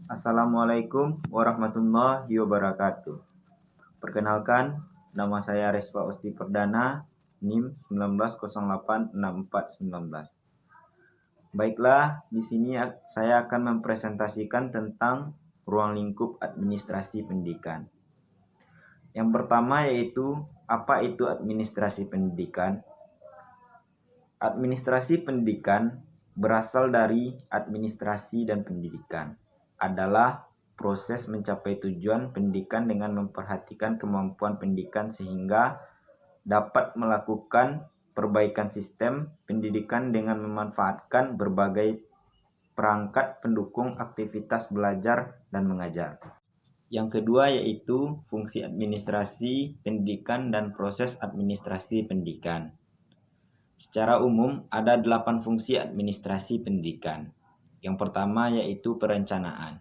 Assalamualaikum warahmatullahi wabarakatuh. Perkenalkan, nama saya Respa Osti Perdana, NIM 19086419. Baiklah, di sini saya akan mempresentasikan tentang ruang lingkup administrasi pendidikan. Yang pertama yaitu, apa itu administrasi pendidikan? Administrasi pendidikan berasal dari administrasi dan pendidikan. Adalah proses mencapai tujuan pendidikan dengan memperhatikan kemampuan pendidikan sehingga dapat melakukan perbaikan sistem pendidikan dengan memanfaatkan berbagai perangkat pendukung aktivitas belajar dan mengajar. Yang kedua yaitu fungsi administrasi pendidikan dan proses administrasi pendidikan. Secara umum ada 8 fungsi administrasi pendidikan. Yang pertama yaitu perencanaan.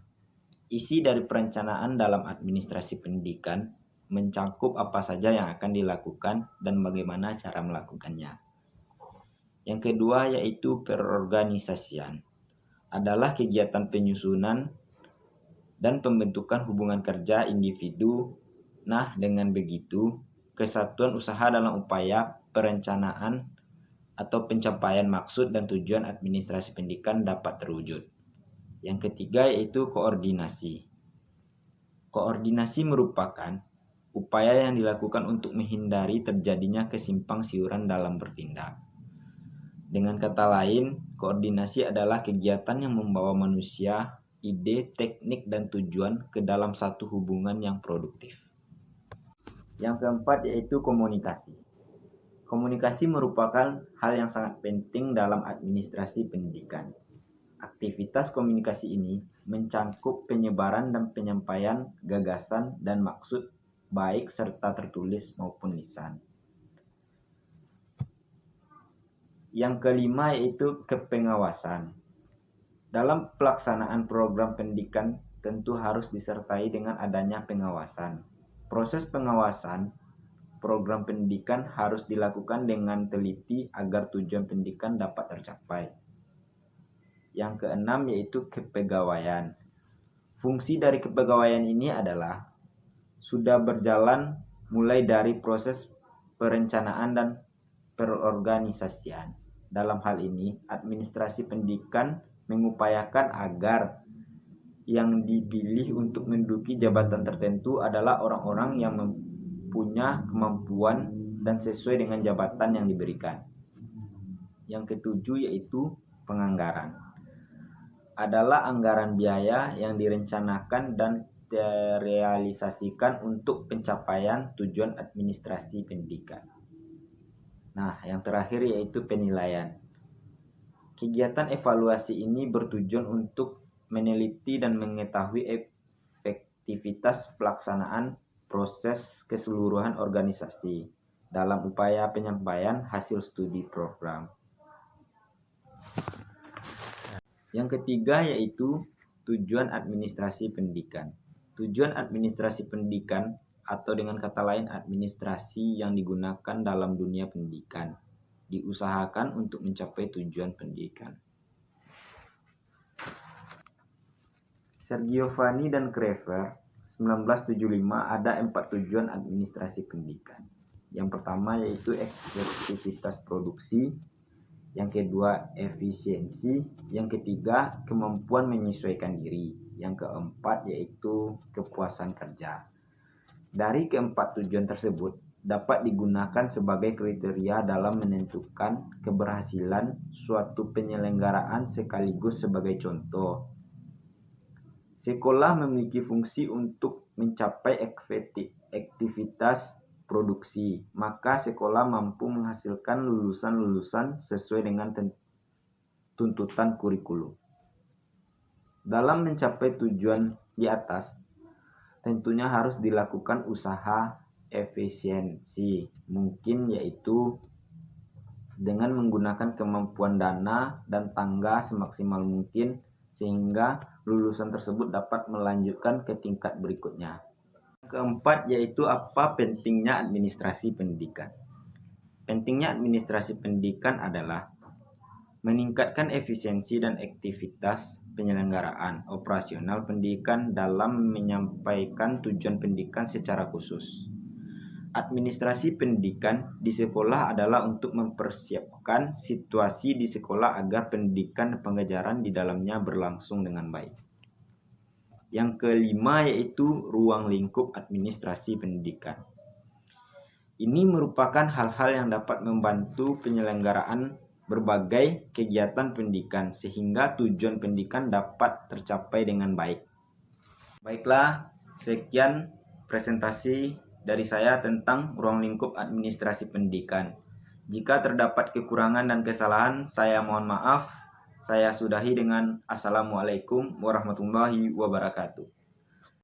Isi dari perencanaan dalam administrasi pendidikan mencakup apa saja yang akan dilakukan dan bagaimana cara melakukannya. Yang kedua yaitu perorganisasian. Adalah kegiatan penyusunan dan pembentukan hubungan kerja individu. Nah, dengan begitu, kesatuan usaha dalam upaya perencanaan atau pencapaian maksud dan tujuan administrasi pendidikan dapat terwujud. Yang ketiga yaitu koordinasi. Koordinasi merupakan upaya yang dilakukan untuk menghindari terjadinya kesimpang siuran dalam bertindak. Dengan kata lain, koordinasi adalah kegiatan yang membawa manusia, ide, teknik, dan tujuan ke dalam satu hubungan yang produktif. Yang keempat yaitu komunikasi. Komunikasi merupakan hal yang sangat penting dalam administrasi pendidikan. Aktivitas komunikasi ini mencakup penyebaran dan penyampaian gagasan dan maksud baik serta tertulis maupun lisan. Yang kelima yaitu kepengawasan. Dalam pelaksanaan program pendidikan tentu harus disertai dengan adanya pengawasan. Proses pengawasan program pendidikan harus dilakukan dengan teliti agar tujuan pendidikan dapat tercapai. Yang keenam yaitu kepegawaian. Fungsi dari kepegawaian ini adalah sudah berjalan mulai dari proses perencanaan dan perorganisasian. Dalam hal ini, administrasi pendidikan mengupayakan agar yang dipilih untuk menduduki jabatan tertentu adalah orang-orang yang punya kemampuan dan sesuai dengan jabatan yang diberikan. Yang ketujuh yaitu penganggaran. Adalah anggaran biaya yang direncanakan dan terrealisasikan untuk pencapaian tujuan administrasi pendidikan. Nah, yang terakhir yaitu penilaian. Kegiatan evaluasi ini bertujuan untuk meneliti dan mengetahui efektivitas pelaksanaan proses keseluruhan organisasi dalam upaya penyampaian hasil studi program. Yang ketiga yaitu tujuan administrasi pendidikan. Tujuan administrasi pendidikan atau dengan kata lain administrasi yang digunakan dalam dunia pendidikan diusahakan untuk mencapai tujuan pendidikan. Sergiovanni dan Krever 1975 ada 4 tujuan administrasi pendidikan. Yang pertama yaitu efektivitas produksi, yang kedua efisiensi, yang ketiga kemampuan menyesuaikan diri, yang keempat yaitu kepuasan kerja. Dari keempat tujuan tersebut dapat digunakan sebagai kriteria dalam menentukan keberhasilan suatu penyelenggaraan sekaligus sebagai contoh. Sekolah memiliki fungsi untuk mencapai aktivitas produksi, maka sekolah mampu menghasilkan lulusan-lulusan sesuai dengan tuntutan kurikulum. Dalam mencapai tujuan di atas, tentunya harus dilakukan usaha efisiensi, mungkin yaitu dengan menggunakan kemampuan dana dan tangga semaksimal mungkin sehingga lulusan tersebut dapat melanjutkan ke tingkat berikutnya. Keempat yaitu apa pentingnya administrasi pendidikan. Pentingnya administrasi pendidikan adalah meningkatkan efisiensi dan aktivitas penyelenggaraan operasional pendidikan dalam menyampaikan tujuan pendidikan secara khusus. Administrasi pendidikan di sekolah adalah untuk mempersiapkan situasi di sekolah agar pendidikan dan pengajaran di dalamnya berlangsung dengan baik. Yang kelima yaitu ruang lingkup administrasi pendidikan. Ini merupakan hal-hal yang dapat membantu penyelenggaraan berbagai kegiatan pendidikan sehingga tujuan pendidikan dapat tercapai dengan baik. Baiklah, sekian presentasi dari saya tentang ruang lingkup administrasi pendidikan. Jika terdapat kekurangan dan kesalahan, saya mohon maaf. Saya sudahi dengan Assalamualaikum warahmatullahi wabarakatuh.